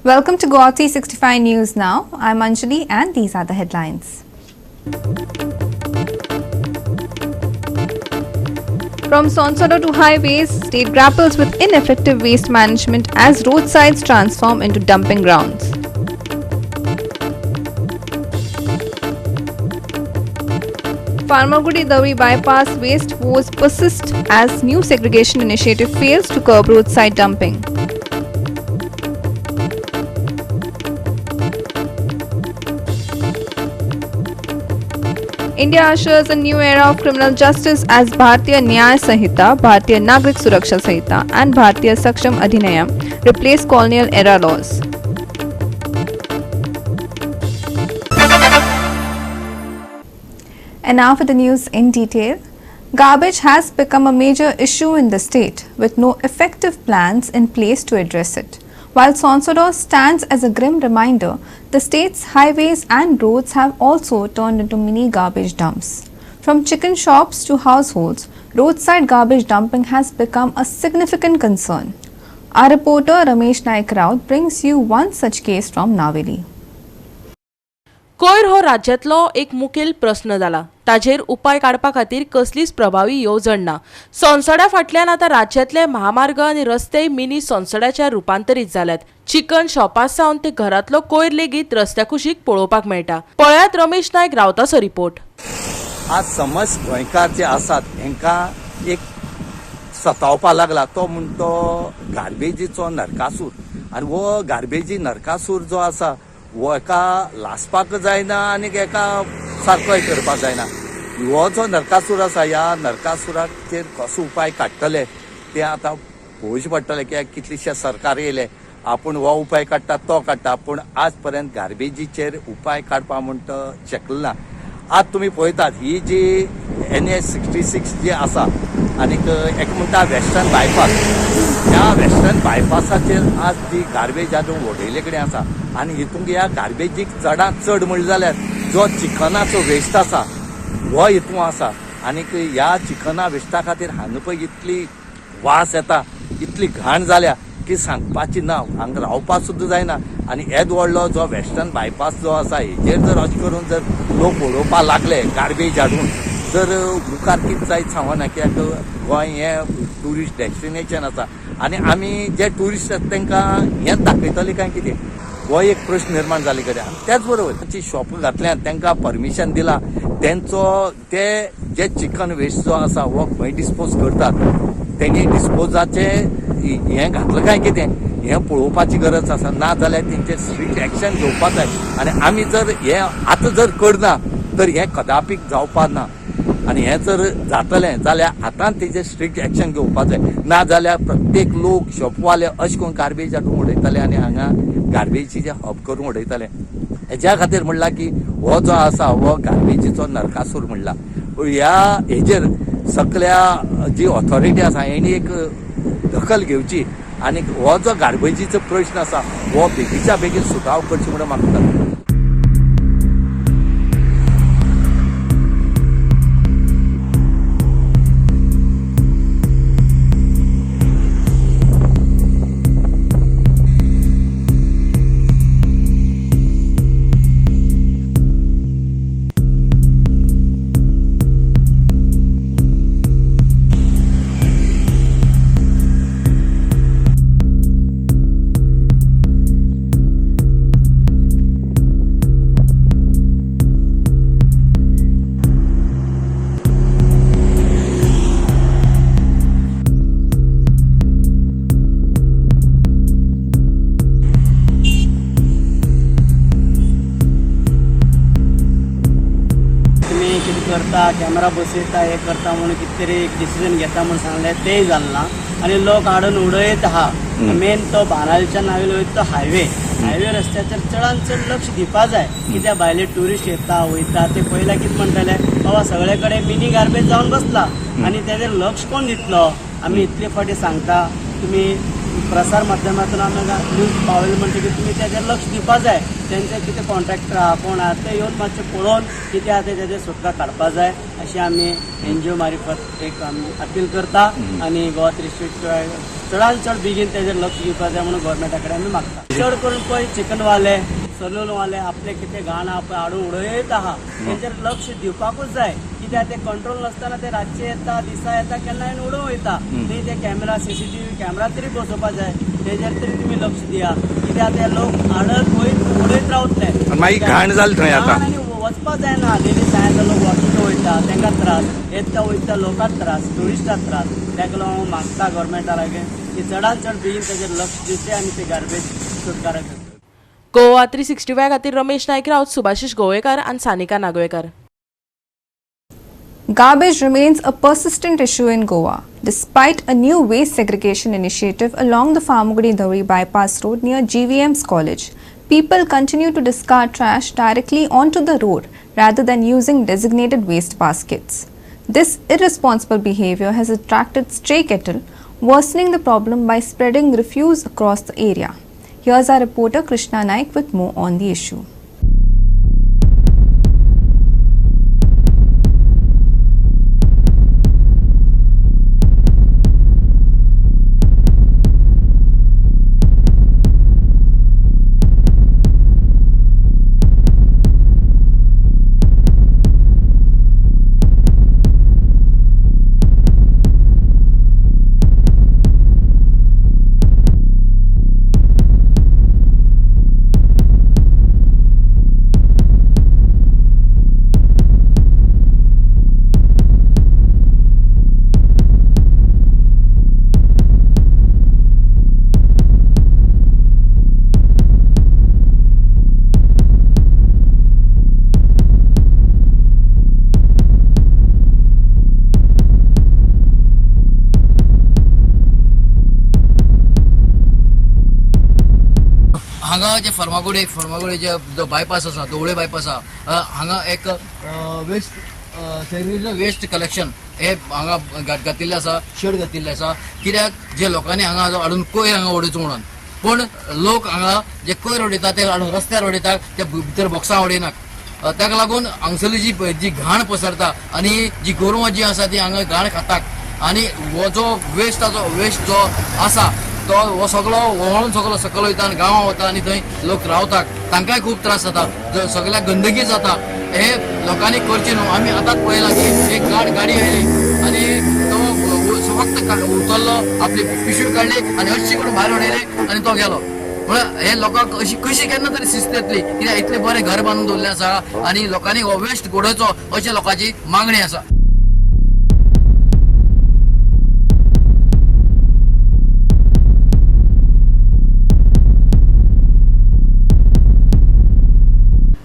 Welcome to GOA365 News Now. I'm Anjali and these are the headlines. From Sonsoda to highways, state grapples with ineffective waste management as roadsides transform into dumping grounds. Farmagudi Dauri bypass waste woes persist as new segregation initiative fails to curb roadside dumping. India ushers a new era of criminal justice as Bharatiya Nyaya Sanhita, Bharatiya Nagrik Suraksha Sanhita and Bharatiya Saksham Adhinayam replace colonial era laws. And now for the news in detail. Garbage has become a major issue in the state with no effective plans in place to address it. While Sonsoda stands as a grim reminder, the state's highways and roads have also turned into mini garbage dumps. From chicken shops to households, roadside garbage dumping has become a significant concern. Our reporter Ramesh Naik Raut brings you one such case from Naveli. कोयर हो राज्यातलो एक मुखेल प्रश्न जाला. ताजेर उपाय काडपा खातीर कसलीच प्रभावी येवजण ना. सोनसड्या फाटल्यान आता राज्यातले महामार्ग आनी रस्ते मिनी सोनसड्याच्या रूपांतरीत जाल्यात. चिकन शॉपां सावन ते घरातलो कोयर लेगीत रस्त्या कुशीक पळोवपाक मेळटा. पळयात रमेश नायक रावताचो रिपोर्ट. आज समज गोंयकार जे आसात हेंका एक सतावपा लागला तो म्हणतो गार्बेजीचो नरकासूर. आनी वो गार्बेजी नरकासूर जो आसा वो एका लासपाक जायना आनी एका सारको करपाक जायना. हो जो नरकासूर आसा ह्या नरकासुराचेर कसो उपाय काडटले ते आतां पळोवचें पडटलें. कित्याक कितलेशे सरकार येयले आपूण हो उपाय काडटा तो काडटा पूण आज पर्यंत गार्बेजीचेर उपाय काडपा म्हणटा शकलो ना. आज तुमी पळयतात ही जी NH66 जी आसा आनीक एक म्हणटा वेस्टर्न बायपास ह्या वेस्टर्न बायपासाचेर आज ती गार्बेज हाडून उडयले कडेन आसा आनी हितूंक ह्या गार्बेजीक चडांत चड म्हणलें जाल्यार जो चिकनाचो वेस्ट आसा हो हितून आसा. आनीक ह्या चिकना वेस्टा खातीर हांगा पळय इतली वास येता इतली घाण जाल्या की सांगपाची ना. हांगा रावपाक सुद्दां जायना. आनी येद व्हडलो जो वेस्टर्न बायपास जो आसा हेजेर जर अशें करून जर लोक उडोवपाक लागले गार्बेज हाडून जर मुखार कितें जायत सांगना. कित्याक गोंय हें ट्युरिस्ट डेस्टिनेशन आसा आनी आमी जे ट्युरिस्ट आसा तांकां हेंच दाखयतले काय कितें हो एक प्रश्न निर्माण जाले कडेन. त्याच बरोबर शॉप घातल्यान तांकां परमिशन दिला तेंचो ते जे चिकन वेस्ट जो आसा हो खंय डिस्पोज करतात तेणी डिस्पोजाचे हें घातलं काय कितें हें पळोवपाची गरज आसा. ना जाल्यार तेंचेर स्ट्रिक्ट एक्शन घेवपाक जाय. आनी आमी जर हें आतां जर करना तर हें कदापीक जावपाक ना. आनी हें जर जातलें जाल्यार आतां तेजेर स्ट्रिक्ट एक्शन घेवपाक जाय. ना जाल्यार प्रत्येक लोक शॉपवाले अशें करून गार्बेज हाडून उडयतले आनी हांगा गार्बेजीचे हब करून उडयतले. हेज्या खातीर म्हणला की हो जो आसा हो गार्बेजीचो नरकासूर म्हणला. ह्या हेजेर सगळ्या जी ऑथॉरिटी आसा हेणी एक दखल घेवची आनी हो जो गार्बेजीचो प्रश्न आसा हो बेगीच्या बेगीन सुटाव करची म्हणून मागता. करता कॅमेरा बसयता हे करता म्हणून कितें तरी एक डिसिजन घेता म्हणून सांगलें तेंय जालें ना. आनी लोक हाडून उडयत आहा. मेन तो बानाळीच्यान नावेल वयता तो हायवे रस्त्याचेर चडांत चड लक्ष दिवपा जाय. कित्याक भायले ट्युरिस्ट येता वयता ते पयला कितें म्हणटाले बाबा सगळे कडेन मिनी गार्बेज जावन बसला आनी तेजेर लक्ष कोण दितलो. आमी इतले फावटी सांगता तुमी प्रसार माध्यमातून आम्हाला न्यूज पावले म्हणटकीर तुमी तेजेर लक्ष दिवपा जाय. तेंचे कितें कॉन्ट्रॅक्टर आहा कोण आहा ते येवन मातशें पळोवन कितें आहा तेजेर सुटका काडपा जाय अशें आमी NGO मार्फत एक आमी अपील करता आनी गोवा 365 चडांत चड बेगीन तेजेर लक्ष दिवपा जाय म्हणून गोवोरमेंटा कडेन आमी मागता. चड करून पळय चिकनवाले सलूनवाले आपले कितें घाण आहा पळय हाडून उडयत आहा तेजेर लक्ष दिवपाकूच जाय. कित्याक ते कंट्रोल नासतना ते रातचे येता दिसा येता केन्नाय उडोवन वयता. थंय ते कॅमेरा CCTV कॅमेरा तरी बसोवपा जाय तेजेर तरी तुमी लक्ष दिया. कित्याक ते लोक हाडत वयत उडयत रावतले मागीर घाण जाली थंय आतां आनी वचपा जायना. डेली सायंकाळ लोक वॉकिंग वयता तांकां त्रास येता वयता लोकांक त्रास ट्युरिस्टाक त्रास. ताका लागून मागता गोवोरमेंटा लागीं की चडांत चड बेगीन तेजेर लक्ष दिवचें आनी ते गार्बेज सुटकारा करचें. गोवा 365 खातीर रमेश नायक रावत, सुभाशीश गोवेकार आनी Sanika Nagwekar. Garbage remains a persistent issue in Goa. Despite a new waste segregation initiative along the Famugudi-Dhauri bypass road near GVM's college, people continue to discard trash directly onto the road rather than using designated waste baskets. This irresponsible behavior has attracted stray cattle, worsening the problem by spreading refuse across the area. Here's our reporter Krishna Naik with more on the issue. हांगा जे फर्मागुडीचे जो bypass आसा धवळे bypass आहा हांगा एक waste segregation waste collection हे हांगा घातिल्लें आसा shade घातिल्लें आसा. कित्याक जे लोकांनी हांगा हाडून कोयर हांगा उडयचो म्हणून पूण लोक हांगा जे कोयर उडयता ते हाडून रस्त्यार उडयतात ते भितर बॉक्सां उडयनात. ताका लागून हांगसरली जी घाण पसरता आनी जी गोरवां जी आसा ती हांगा घाण खातात आनी हो जो वेस्ट जो आसा तो हो सगळो व्हाळून सगळो सकयल वयता आनी गांवां वता आनी थंय लोक रावतात. तांकांय खूब त्रास जाता. सगळ्याक गंदगी जाता. हे लोकांनी करची न्हू. आमी आतांच पळयलां की एक गाडी आयली आनी तो फक्त उतरलो आपली पिशवी काडली आनी हरशी करून भायर उडयली आनी तो गेलो. म्हळ्यार हे लोकांक अशी कशी केन्ना तरी शिस्त येतली कित्याक इतले बरें घर बांदून दवरलें आसा आनी लोकांनी हो वेस्ट घडोवचो अशी लोकांची मागणी आसा.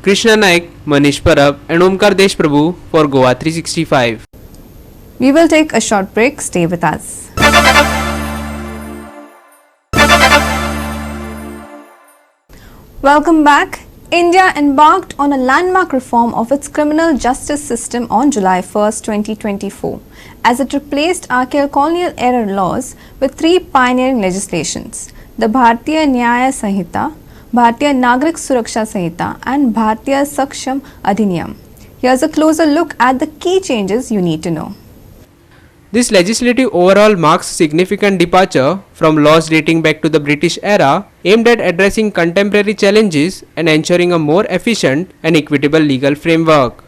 Krishna Naik, Manish Parab and Omkar Deshprabhu for Goa 365. We will take a short break. Stay with us. Welcome back. India embarked on a landmark reform of its criminal justice system on July 1st, 2024, as it replaced archaic colonial era laws with three pioneering legislations: the Bharatiya Nyaya Sanhita, Bharatiya Nagrik Suraksha Sanhita and Bharatiya Saksham Adhiniyam. Here's a closer look at the key changes you need to know. This legislative overhaul marks significant departure from laws dating back to the British era aimed at addressing contemporary challenges and ensuring a more efficient and equitable legal framework.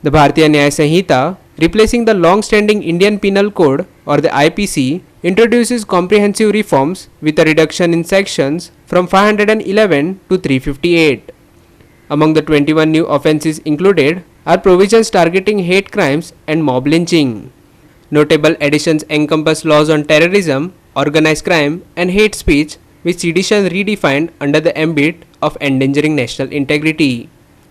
The Bharatiya Nyaya Sanhita, replacing the long-standing Indian Penal Code or the IPC, introduces comprehensive reforms with a reduction in sections from 511 to 358. Among the 21 new offences included are provisions targeting hate crimes and mob lynching. Notable additions encompass laws on terrorism, organized crime and hate speech, with sedition redefined under the ambit of endangering national integrity.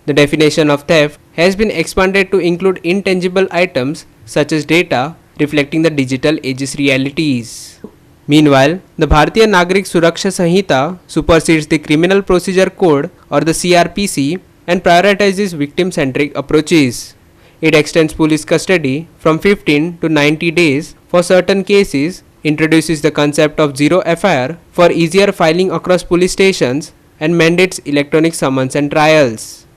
The definition of theft has been expanded to include intangible items such as data reflecting the digital age's realities. Meanwhile, the Bharatiya Nagrik Suraksha Sanhita supersedes the Criminal Procedure Code or the CRPC and prioritizes victim-centric approaches. It extends police custody from 15 to 90 days for certain cases introduces the concept of zero FIR for easier filing across police stations, and mandates electronic summons and trials.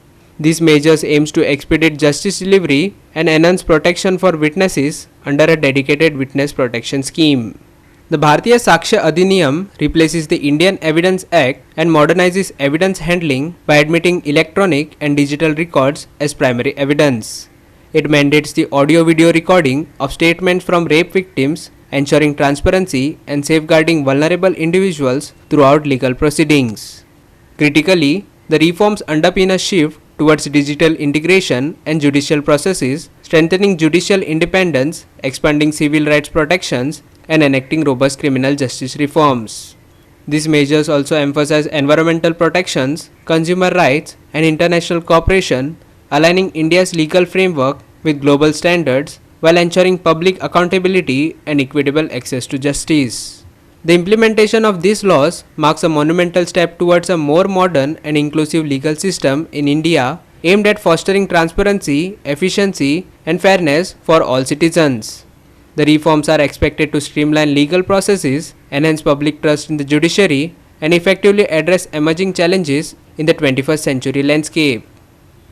These measures aims to expedite justice delivery and enhance protection for witnesses under a dedicated witness protection scheme. The Bharatiya Sakshya Adhiniyam replaces the Indian Evidence Act and modernizes evidence handling by admitting electronic and digital records as primary evidence. It mandates the audio-video recording of statements from rape victims, ensuring transparency and safeguarding vulnerable individuals throughout legal proceedings. Critically, the reforms underpin a shift towards digital integration and judicial processes, strengthening judicial independence, expanding civil rights protections, and enacting robust criminal justice reforms. These measures also emphasize environmental protections, consumer rights, and international cooperation, aligning India's legal framework with global standards while ensuring public accountability and equitable access to justice. The implementation of these laws marks a monumental step towards a more modern and inclusive legal system in India aimed at fostering transparency, efficiency, and fairness for all citizens. The reforms are expected to streamline legal processes, enhance public trust in the judiciary, and effectively address emerging challenges in the 21st century landscape.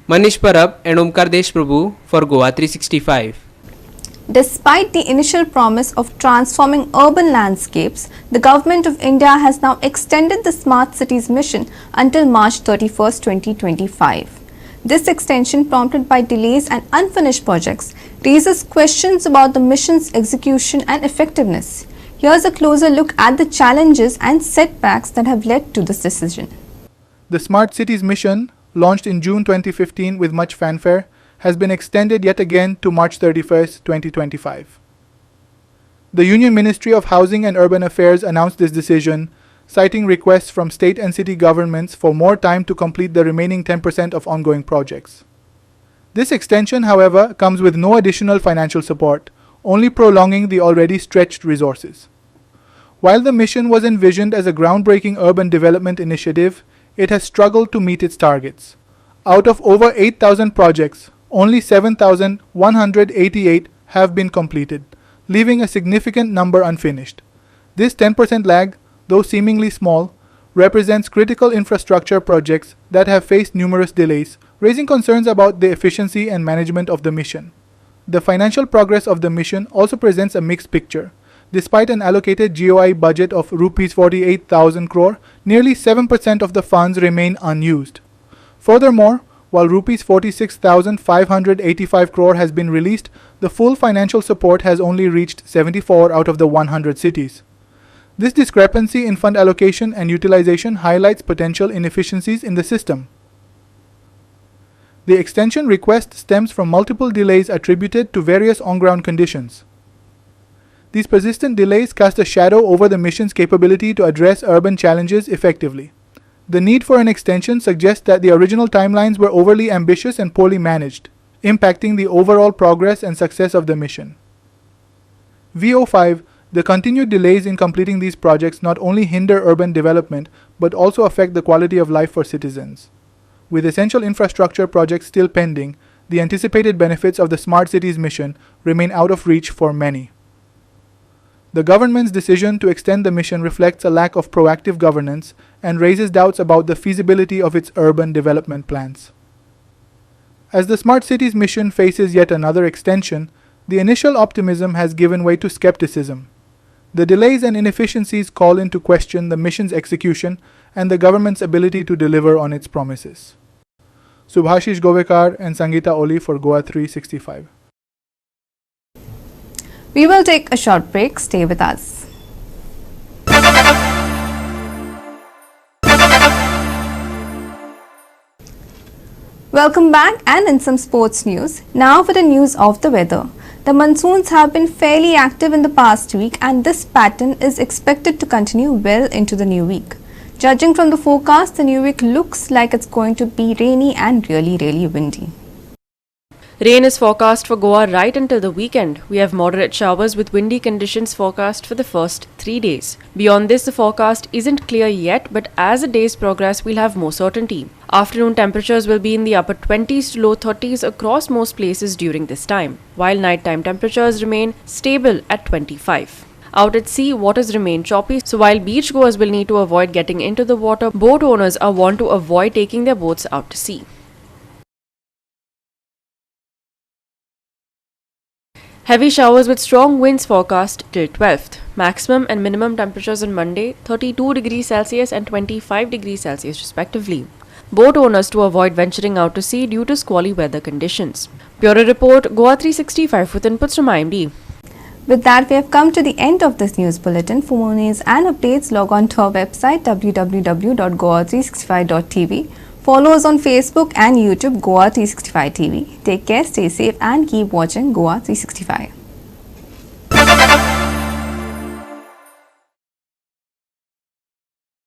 Manish Parab and Omkar Deshprabhu for GOA365. Despite the initial promise of transforming urban landscapes, the Government of India has now extended the Smart Cities mission until March 31, 2025. This extension, prompted by delays and unfinished projects, raises questions about the mission's execution and effectiveness. Here's a closer look at the challenges and setbacks that have led to this decision. The Smart Cities mission, launched in June 2015 with much fanfare, has been extended yet again to March 31, 2025. The Union Ministry of Housing and Urban Affairs announced this decision, citing requests from state and city governments for more time to complete the remaining 10% of ongoing projects. This extension, however, comes with no additional financial support, only prolonging the already stretched resources. While the mission was envisioned as a groundbreaking urban development initiative, it has struggled to meet its targets. Out of over 8,000 projects, only 7,188 have been completed, leaving a significant number unfinished. This 10% lag, though seemingly small, represents critical infrastructure projects that have faced numerous delays, raising concerns about the efficiency and management of the mission. The financial progress of the mission also presents a mixed picture. Despite an allocated GOI budget of Rs 48,000 crore, nearly 7% of the funds remain unused. Furthermore, while Rs 46,585 crore has been released, the full financial support has only reached 74 out of the 100 cities. This discrepancy in fund allocation and utilization highlights potential inefficiencies in the system. The extension request stems from multiple delays attributed to various on-ground conditions. These persistent delays cast a shadow over the mission's capability to address urban challenges effectively. The need for an extension suggests that the original timelines were overly ambitious and poorly managed, impacting the overall progress and success of the mission. VO5, the continued delays in completing these projects not only hinder urban development but also affect the quality of life for citizens. With essential infrastructure projects still pending, the anticipated benefits of the Smart Cities mission remain out of reach for many. The government's decision to extend the mission reflects a lack of proactive governance and raises doubts about the feasibility of its urban development plans. As the Smart Cities mission faces yet another extension, the initial optimism has given way to skepticism. The delays and inefficiencies call into question the mission's execution and the government's ability to deliver on its promises. Subhashish Govekar and Sangeeta Oli for GOA365. We will take a short break. Stay with us. Welcome back, and in some sports news. Now for the news of the weather. The monsoons have been fairly active in the past week, and this pattern is expected to continue well into the new week. Judging from the forecast, the new week looks like it's going to be rainy and really windy. Rain is forecast for Goa right until the weekend. We have moderate showers with windy conditions forecast for the first 3 days. Beyond this, the forecast isn't clear yet, but as the days progress, we'll have more certainty. Afternoon temperatures will be in the upper 20s to low 30s across most places during this time, while nighttime temperatures remain stable at 25. Out at sea, waters remain choppy, so while beachgoers will need to avoid getting into the water, boat owners are warned to avoid taking their boats out to sea. Heavy showers with strong winds forecast till 12th. Maximum and minimum temperatures on Monday 32 degrees Celsius and 25 degrees Celsius respectively. Boat owners to avoid venturing out to sea due to squally weather conditions. Bureau Report, GOA365 with inputs from IMD. With that, we have come to the end of this news bulletin. For more news and updates, log on to our website www.goa365.tv. Follow us on Facebook and YouTube, Goa365 TV. Take care, stay safe, and keep watching Goa 365.